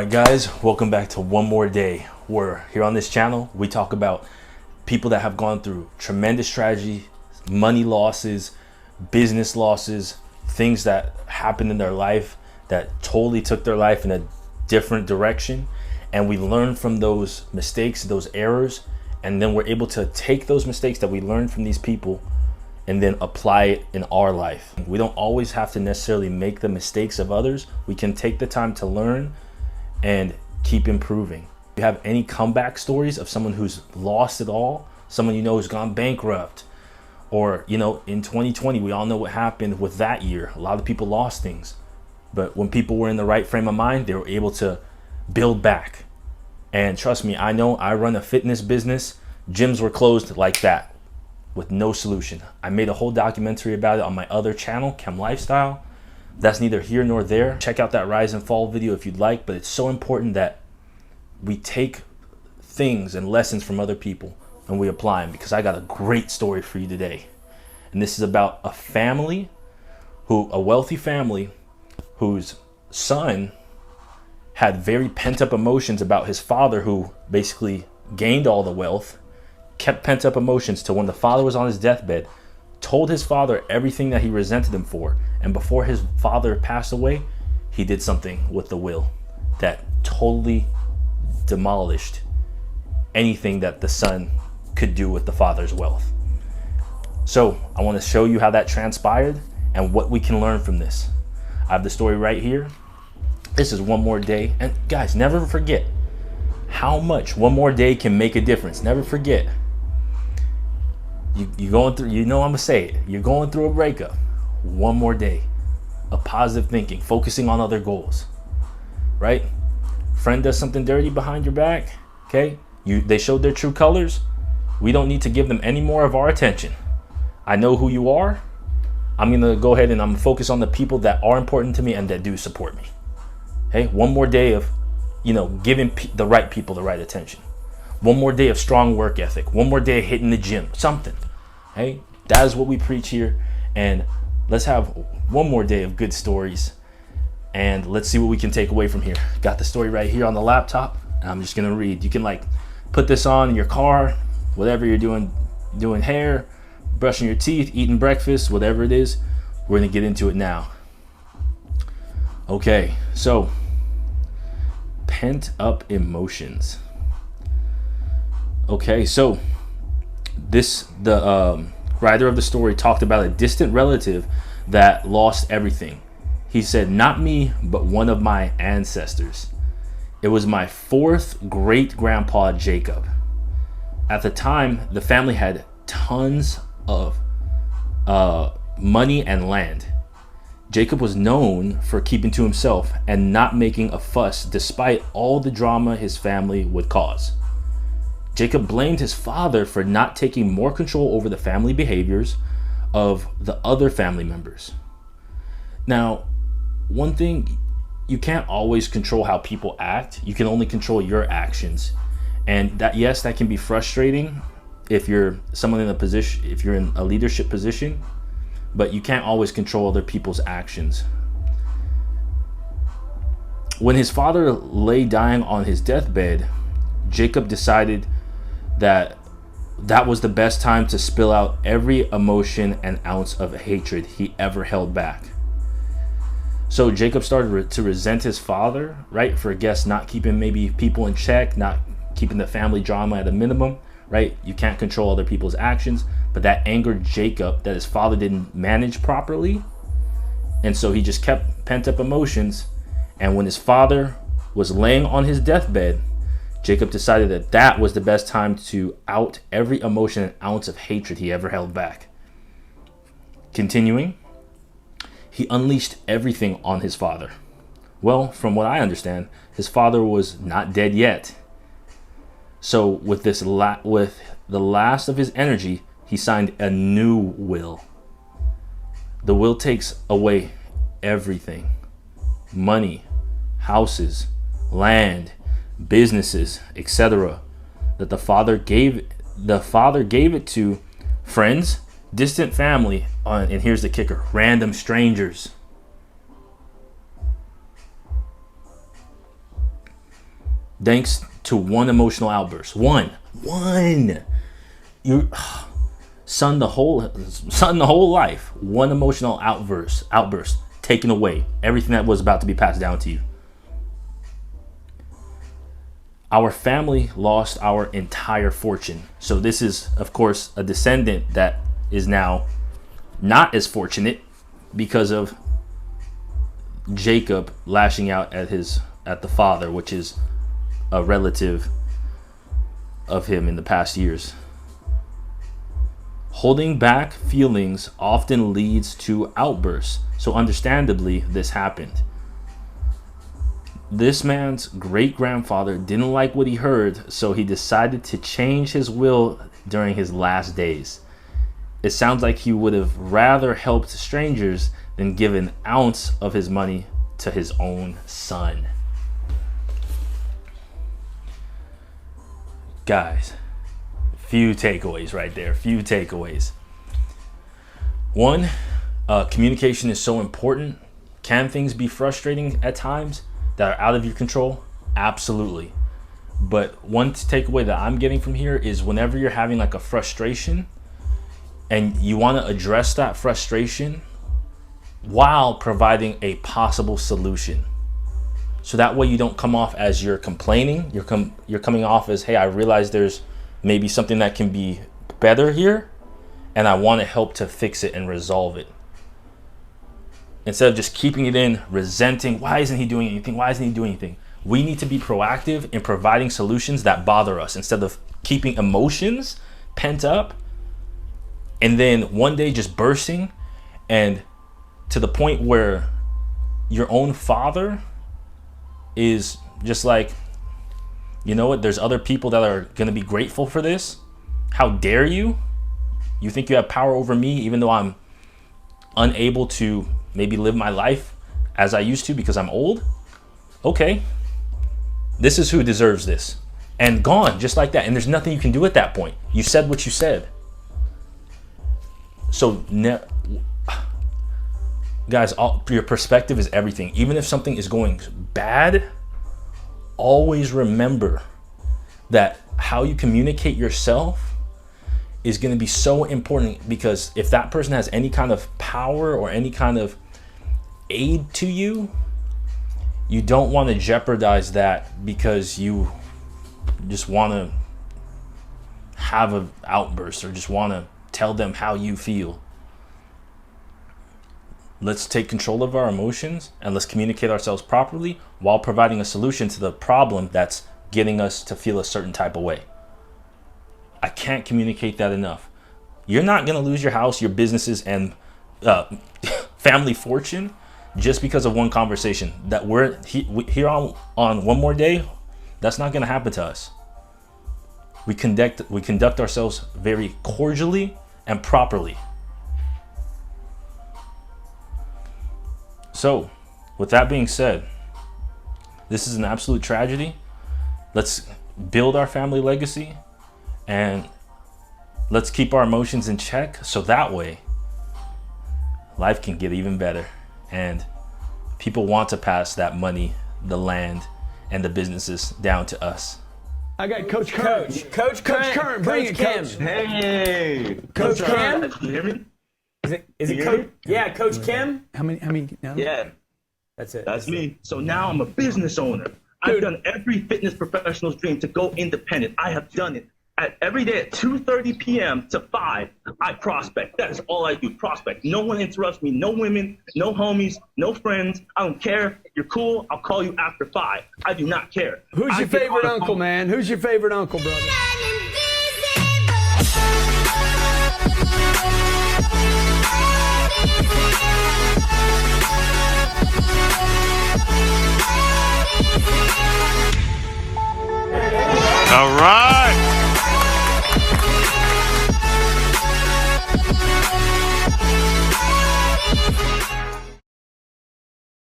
Alright guys, welcome back to one more day, where here on this channel we talk about people that have gone through tremendous tragedy, money losses, business losses, things that happened in their life that totally took their life in a different direction, and we learn from those mistakes, those errors, and then we're able to take those mistakes that we learned from these people and then apply it in our life. We don't always have to necessarily make the mistakes of others. We can take the time to learn and keep improving. If you have any comeback stories of someone who's lost it all, someone you know who's gone bankrupt, or in 2020 we all know what happened with that year. A lot of people lost things, but when people were in the right frame of mind, they were able to build back. And trust me, I know, I run a fitness business. Gyms were closed like that with no solution. I made a whole documentary about it on my other channel, KemLifestyle. That's neither here nor there. Check out that rise and fall video if you'd like, but it's so important that we take things and lessons from other people and we apply them, because I got a great story for you today. And this is about a wealthy family whose son had very pent up emotions about his father, who basically gained all the wealth, kept pent up emotions till when the father was on his deathbed, told his father everything that he resented him for. And before his father passed away, he did something with the will that totally demolished anything that the son could do with the father's wealth. So I want to show you how that transpired and what we can learn from this. I have the story right here. This is one more day. And guys, never forget how much one more day can make a difference. Never forget. You're going through, I'm gonna say it, you're going through a breakup. One more day of positive thinking, focusing on other goals, right? Friend does something dirty behind your back, okay? They showed their true colors. We don't need to give them any more of our attention. I know who you are. I'm gonna go ahead and I'm gonna focus on the people that are important to me and that do support me. Okay, one more day of, giving the right people the right attention. One more day of strong work ethic. One more day of hitting the gym, something. Hey, that is what we preach here. And let's have one more day of good stories. And let's see what we can take away from here. Got the story right here on the laptop. And I'm just gonna read. You can put this on in your car, whatever you're doing hair, brushing your teeth, eating breakfast, whatever it is. We're gonna get into it now. Okay, so pent up emotions. Okay, so the writer of the story talked about a distant relative that lost everything. He said, "Not me, but one of my ancestors. It was my fourth great grandpa, Jacob. At the time, the family had tons of money and land. Jacob was known for keeping to himself and not making a fuss despite all the drama his family would cause. Jacob blamed his father for not taking more control over the family behaviors of the other family members." Now, one thing, you can't always control how people act. You can only control your actions. And that can be frustrating if you're someone in a position, if you're in a leadership position, but you can't always control other people's actions. When his father lay dying on his deathbed, Jacob decided that was the best time to spill out every emotion and ounce of hatred he ever held back. So Jacob started to resent his father, right, for not keeping maybe people in check, not keeping the family drama at a minimum, right? You can't control other people's actions, but that angered Jacob that his father didn't manage properly. And so he just kept pent up emotions. And when his father was laying on his deathbed, Jacob decided that was the best time to out every emotion and ounce of hatred he ever held back. Continuing, he unleashed everything on his father. Well, from what I understand, his father was not dead yet. So with the last of his energy, he signed a new will. The will takes away everything: money, houses, land, businesses, etc. that the father gave it to friends, distant family, and here's the kicker: random strangers. thanks to one emotional outburst. One. You son the whole life. One emotional outburst taken away. Everything that was about to be passed down to you. Our family lost our entire fortune. So this is, of course, a descendant that is now not as fortunate because of Jacob lashing out at the father, which is a relative of him in the past years. Holding back feelings often leads to outbursts. So understandably, this happened. This man's great-grandfather didn't like what he heard, so he decided to change his will during his last days. It sounds like he would have rather helped strangers than give an ounce of his money to his own son. Guys, few takeaways right there. Few takeaways. One, communication is so important. Can things be frustrating at times that are out of your control? Absolutely. But one takeaway that I'm getting from here is whenever you're having like a frustration and you want to address that frustration while providing a possible solution. So that way you don't come off as you're complaining. You're coming off as, hey, I realize there's maybe something that can be better here, and I want to help to fix it and resolve it. Instead of just keeping it in, resenting, why isn't he doing anything? Why isn't he doing anything? We need to be proactive in providing solutions that bother us instead of keeping emotions pent up and then one day just bursting, and to the point where your own father is just like, you know what, there's other people that are going to be grateful for this. How dare you? You think you have power over me even though I'm unable to maybe live my life as I used to because I'm old? Okay, this is who deserves this. And gone, just like that. And there's nothing you can do at that point. You said what you said. So guys, your perspective is everything. Even if something is going bad, always remember that how you communicate yourself is going to be so important, because if that person has any kind of power or any kind of aid to you, you don't want to jeopardize that because you just want to have an outburst or just want to tell them how you feel. Let's take control of our emotions and let's communicate ourselves properly while providing a solution to the problem that's getting us to feel a certain type of way. I can't communicate that enough. You're not going to lose your house, your businesses, and family fortune just because of one conversation. That we're here on one more day, that's not going to happen to us. We conduct ourselves very cordially and properly. So, with that being said, this is an absolute tragedy. Let's build our family legacy and let's keep our emotions in check so that way life can get even better and people want to pass that money, the land, and the businesses down to us. I got Coach Kern. Coach Kern, bring it, Kem. Coach. Hey, Coach Kern. Can you hear me? Is it Coach? Yeah, Coach Kem. How many now? Yeah, That's it. that's me. So now I'm a business owner. I've done every fitness professional's dream to go independent. I have done it. Every day at 2:30 p.m. to 5, I prospect. That is all I do, prospect. No one interrupts me. No women, no homies, no friends. I don't care. If you're cool, I'll call you after 5. I do not care. Who's your favorite uncle, man? Who's your favorite uncle, brother? All right.